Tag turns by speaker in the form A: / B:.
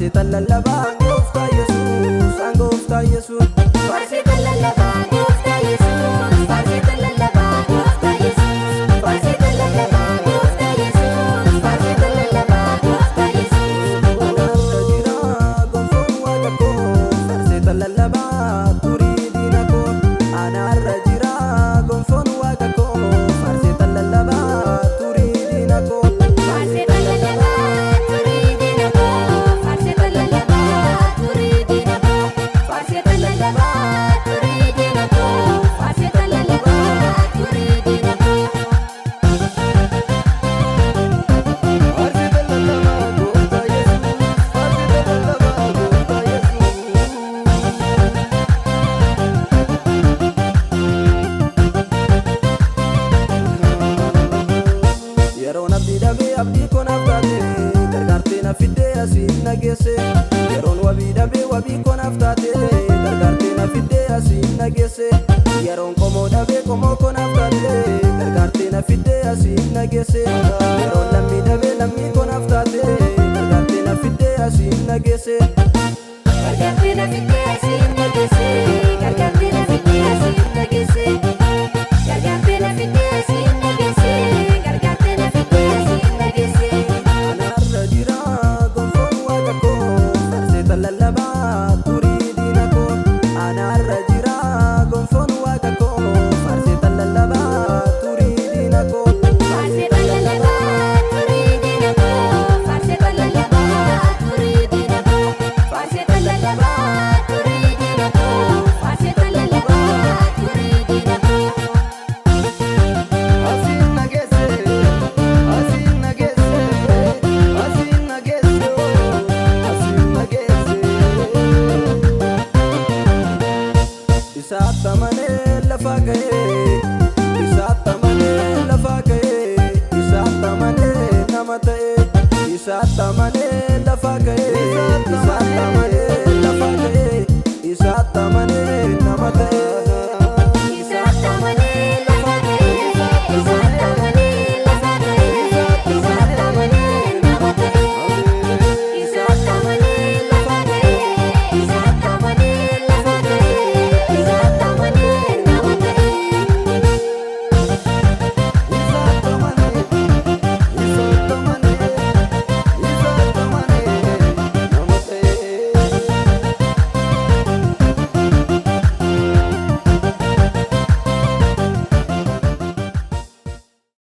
A: Farseta lallabaa gooftaa Yesuus, gooftaa Yesuus.
B: Farseta lallabaa gooftaa Yesuus, farseta lallabaa gooftaa Yesuus, farseta lallabaa gooftaa Yesuus, farseta lallabaa gooftaa Yesuus.
A: Anaarra jira gonfoon waaqa koo, farseta lallabaa turii diina koo. Anaarra jira gonfoon waaqa koo, farseta lallabaa turii diina koo.
B: Farseta lallabaa turii diina koo, farseta lallabaa turii diina koo, farseta lallabaa turii diina koo, farseta lallabaa turii diina koo.
A: Farseta lallabaa gooftaa Yesuus, farseta lallabaa gooftaa Yesuus. Yeroon abdii dhabee abdii koo naaf taate, gargaartee na fiddee asiin na geesse. Yeroon wabii dhabee wabii koo naaf taate, gargaartee na fiddee asiin na geesse. Yeroon qomoo dhabee qomoo koo naaf taate, gargaartee na fiddee asiin na geesse. Yeroon lammii dhabee lammii koo naaf taate, gargaartee na fiddee asiin na geesse.
B: Gargaartee na fiddee asiin na geesse, gargaartee na fiddee asiin na geesse, gargaartee na fiddee asiin na geesse, gargaartee na fiddee asiin na geesse.
A: Anaarra jira gonfoon waaqa koo, farseta lallabaa turii diina koo. Anaarra jira gonfoon waaqa koo, farseta lallabaa turii diina koo.
B: Farseta lallabaa turii diina koo, farseta lallabaa turii diina koo, farseta lallabaa turii diina koo, farseta lallabaa turii diina koo.
A: Asiin na geesse, asiin na geesse, asiin na geesse, asiin na geesse. Isaatti amanee lafa ga'ee, isaatti amanee lafa ga'ee, isaatti amanee nama ta'ee, isaatti amanee lafa ga'ee, isaatti amanee lafa ga'ee, isaatti amanee nama ta'ee.